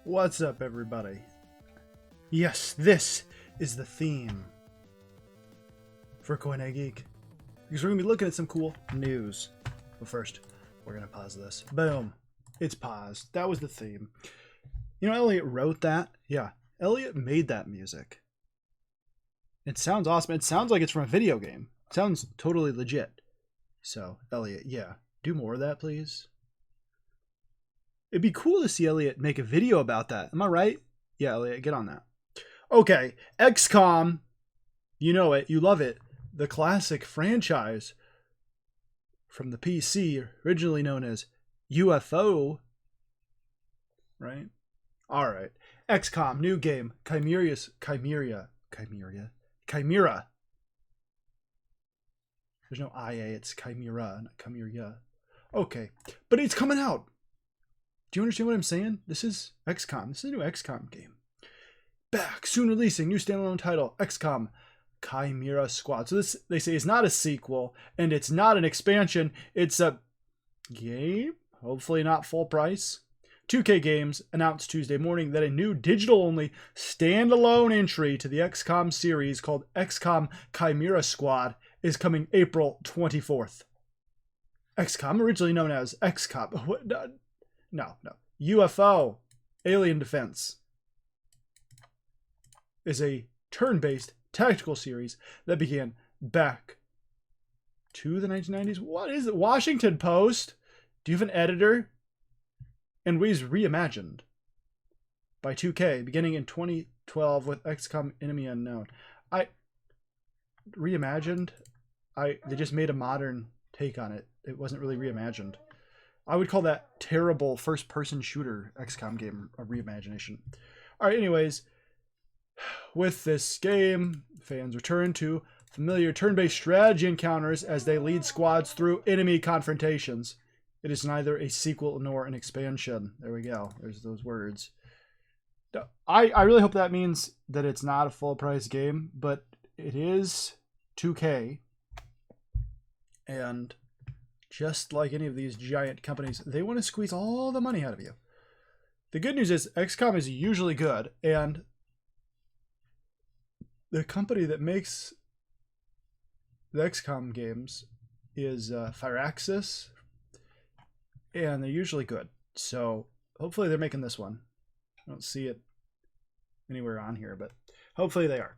What's up, everybody? Yes, this is the theme for Coin Egg Geek, because we're going to be looking at some cool news. But first, we're going to pause this. Boom. It's paused. That was the theme. You know, Elliot wrote that? Yeah, Elliot made that music. It sounds awesome. It sounds like it's from a video game. It sounds totally legit. So, Elliot, yeah, do more of that, please. It'd be cool to see Elliot make a video about that. Am I right? Yeah, Elliot, get on that. Okay, XCOM. You know it. You love it. The classic franchise from the PC, originally known as UFO. Right? All right. XCOM, new game. Chimera. There's no IA. It's Chimera, not Chimera. Okay. But it's coming out. Do you understand what I'm saying? This is XCOM. This is a new XCOM game. Back, soon releasing, new standalone title, XCOM Chimera Squad. So this, they say, is not a sequel, and it's not an expansion. It's a game, hopefully not full price. 2K Games announced Tuesday morning that a new digital-only standalone entry to the XCOM series called XCOM Chimera Squad is coming April 24th. XCOM, originally known as XCOM. No. UFO, Alien Defense, is a turn-based tactical series that began back to the 1990s. What is it? Washington Post? Do you have an editor? And was reimagined by 2K beginning in 2012 with XCOM Enemy Unknown. Reimagined? They just made a modern take on it. It wasn't really reimagined. I would call that terrible first-person shooter XCOM game a reimagination. All right, anyways, with this game, fans return to familiar turn-based strategy encounters as they lead squads through enemy confrontations. It is neither a sequel nor an expansion. There we go. There's those words. I really hope that means that it's not a full-price game, but it is 2K, and just like any of these giant companies, they want to squeeze all the money out of you. The good news is XCOM is usually good, and the company that makes the XCOM games is Firaxis, and they're usually good. So hopefully they're making this one. I don't see it anywhere on here, but hopefully they are.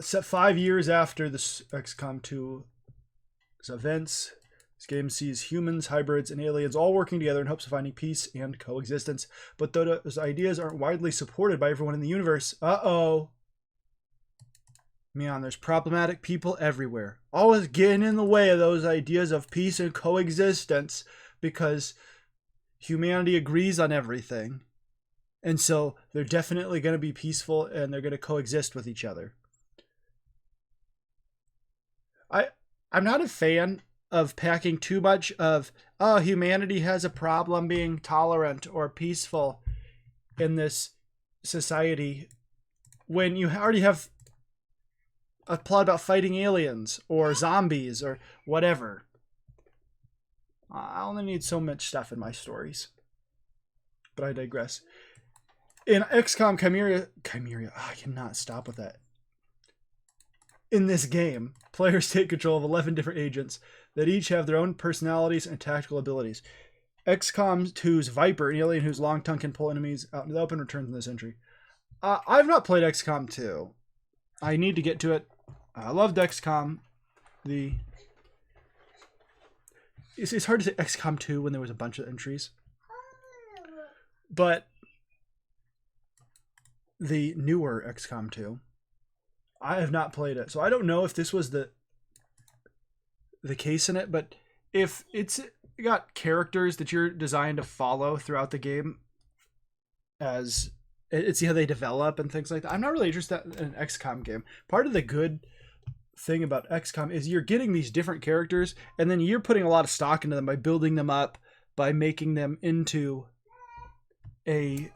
Set 5 years after this XCOM 2 events, this game sees humans, hybrids, and aliens all working together in hopes of finding peace and coexistence. But those ideas aren't widely supported by everyone in the universe. Man, there's problematic people everywhere, always getting in the way of those ideas of peace and coexistence, because humanity agrees on everything. And so they're definitely going to be peaceful, and they're going to coexist with each other. I'm not a fan of packing too much of, humanity has a problem being tolerant or peaceful in this society, when you already have a plot about fighting aliens or zombies or whatever. I only need so much stuff in my stories. But I digress. In XCOM Chimera, I cannot stop with that. In this game, players take control of 11 different agents that each have their own personalities and tactical abilities. XCOM 2's Viper, an alien whose long tongue can pull enemies out into the open, returns in this entry. I've not played XCOM 2. I need to get to it. I loved XCOM. It's hard to say XCOM 2 when there was a bunch of entries. But the newer XCOM 2, I have not played it, so I don't know if this was the case in it, but if it's got characters that you're designed to follow throughout the game, as see how they develop and things like that. I'm not really interested in an XCOM game. Part of the good thing about XCOM is you're getting these different characters, and then you're putting a lot of stock into them by building them up, by making them into a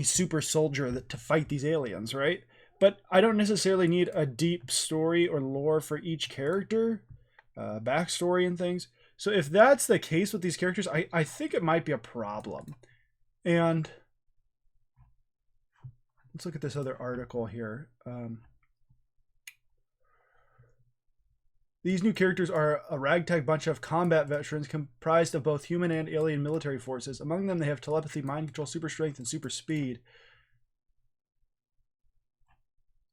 super soldier to fight these aliens, right? But I don't necessarily need a deep story or lore for each character, backstory and things. So if that's the case with these characters, I think it might be a problem. And let's look at this other article here. These new characters are a ragtag bunch of combat veterans comprised of both human and alien military forces. Among them, they have telepathy, mind control, super strength, and super speed.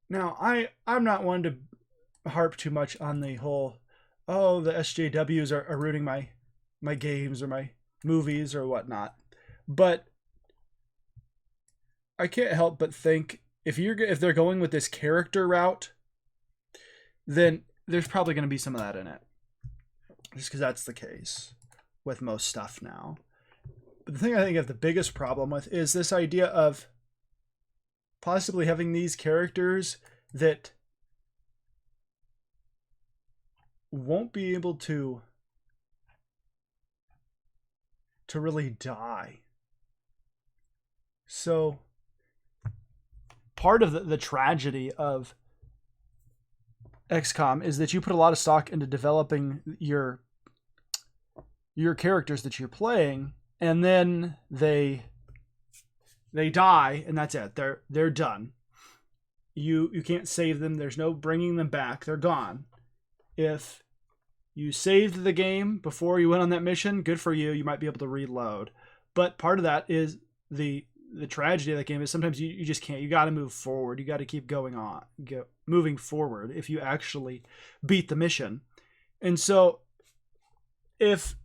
Now, I'm not one to harp too much on the whole, oh, the SJWs are ruining my games or my movies or whatnot. But I can't help but think if they're going with this character route, then there's probably going to be some of that in it. Just because that's the case with most stuff now. But the thing I think I have the biggest problem with is this idea of possibly having these characters that won't be able to really die. So part of the tragedy of XCOM is that you put a lot of stock into developing your characters that you're playing, and then they die, and that's it. They're done. You can't save them. There's no bringing them back. They're gone. If you saved the game before you went on that mission, good for you. You might be able to reload. But part of that is the tragedy of that game is sometimes you just can't. You got to move forward. You got to keep going on, moving forward if you actually beat the mission. And so let's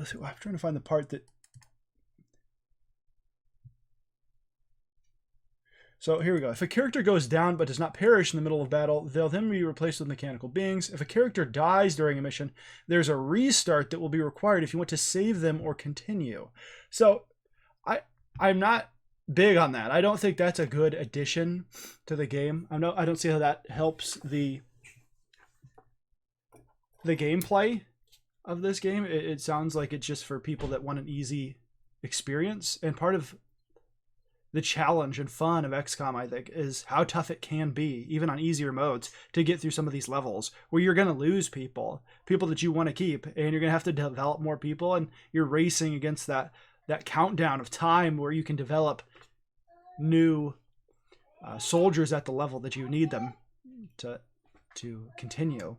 see, I'm trying to find the part that. So here we go. If a character goes down but does not perish in the middle of battle, they'll then be replaced with mechanical beings. If a character dies during a mission, there's a restart that will be required if you want to save them or continue. So I'm not big on that. I don't think that's a good addition to the game. I don't see how that helps the gameplay of this game. It sounds like it's just for people that want an easy experience. And part of the challenge and fun of XCOM, I think, is how tough it can be, even on easier modes, to get through some of these levels where you're going to lose people that you want to keep, and you're going to have to develop more people, and you're racing against that countdown of time where you can develop new soldiers at the level that you need them to continue.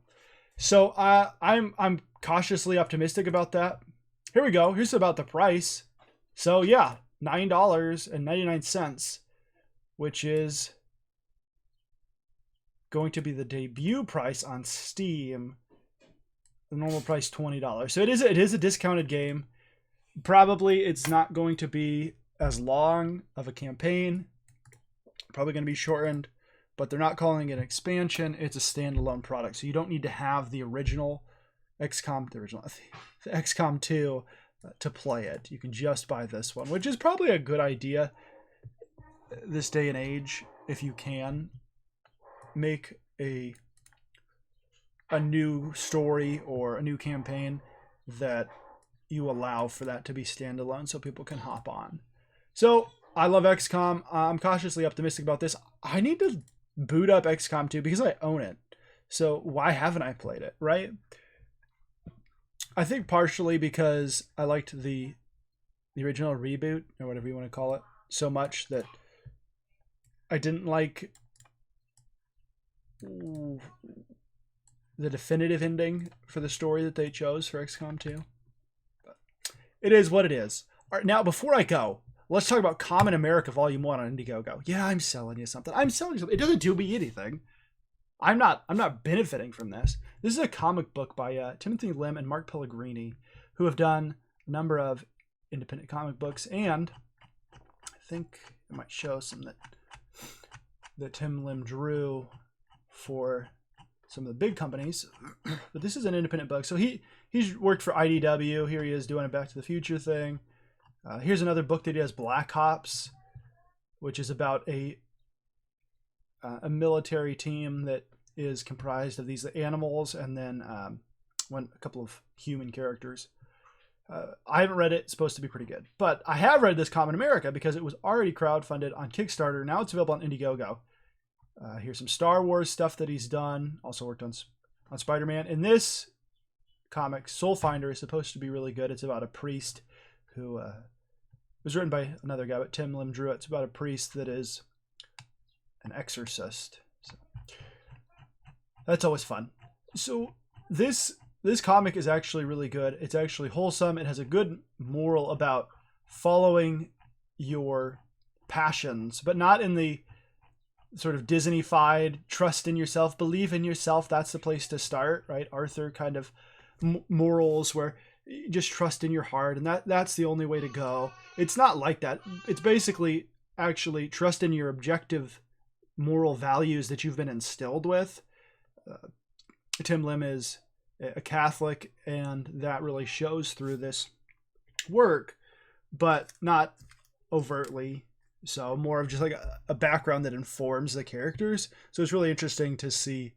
So I'm cautiously optimistic about that. Here we go. Here's about the price. So yeah, $9.99, which is going to be the debut price on Steam. The normal price $20. So it is a discounted game. Probably it's not going to be as long of a campaign. Probably going to be shortened, but they're not calling it an expansion. It's a standalone product. So you don't need to have the original XCOM, the XCOM 2 to play it. You can just buy this one, which is probably a good idea this day and age if you can make a new story or a new campaign that you allow for that to be standalone so people can hop on. So I love XCOM. I'm cautiously optimistic about this. I need to boot up XCOM 2 because I own it. So why haven't I played it, right? I think partially because I liked the original reboot, or whatever you want to call it, so much that I didn't like the definitive ending for the story that they chose for XCOM 2. But it is what it is. All right, now before I go, let's talk about Common America Volume 1 on Indiegogo. Yeah, I'm selling you something. It doesn't do me anything. I'm not benefiting from this. This is a comic book by Timothy Lim and Mark Pellegrini, who have done a number of independent comic books, and I think it might show some that Tim Lim drew for some of the big companies. But this is an independent book. So he's worked for IDW. Here he is doing a Back to the Future thing. Here's another book that he has, Black Ops, which is about a military team that is comprised of these animals and then a couple of human characters. I haven't read it. It's supposed to be pretty good. But I have read this Common America because it was already crowdfunded on Kickstarter. Now it's available on Indiegogo. Here's some Star Wars stuff that he's done. Also worked on Spider-Man. And this comic, Soul Finder, is supposed to be really good. It's about a priest who was written by another guy, but Tim Lim drew it. It's about a priest that is an exorcist. So that's always fun. So this comic is actually really good. It's actually wholesome. It has a good moral about following your passions, but not in the sort of Disney-fied trust in yourself, believe in yourself. That's the place to start, right? Arthur kind of morals where you just trust in your heart, and that's the only way to go. It's not like that. It's basically actually trust in your objective moral values that you've been instilled with. Tim Lim is a Catholic, and that really shows through this work, but not overtly. So more of just like a background that informs the characters. So it's really interesting to see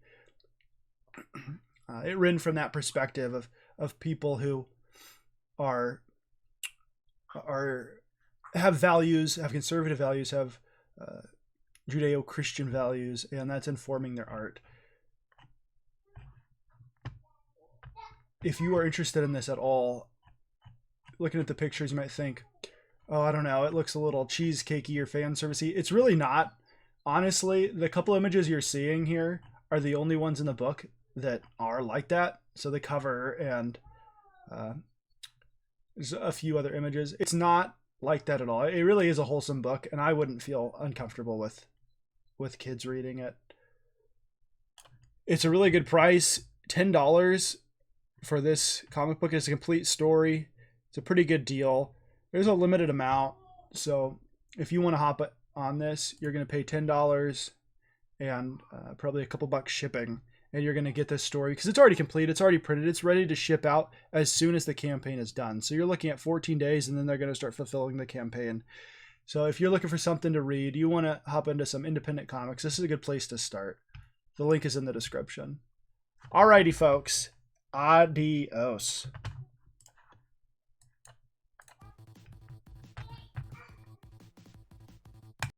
it written from that perspective of people who have values, have conservative values, have Judeo-Christian values, and that's informing their art. If you are interested in this at all, looking at the pictures, you might think, oh, I don't know, it looks a little cheesecakey or fan servicey. It's really not. Honestly, the couple images you're seeing here are the only ones in the book that are like that. So the cover and there's a few other images. It's not like that at all. It really is a wholesome book, and I wouldn't feel uncomfortable with kids reading it. It's a really good price. $10 for this comic book. It's a complete story. It's a pretty good deal. There's a limited amount, so if you want to hop on this, you're going to pay $10 and probably a couple bucks shipping, and you're going to get this story because it's already complete, it's already printed, it's ready to ship out as soon as the campaign is done. So you're looking at 14 days, and then they're going to start fulfilling the campaign. So if you're looking for something to read, you want to hop into some independent comics, this is a good place to start. The link is in the description. Alrighty, folks. Adios.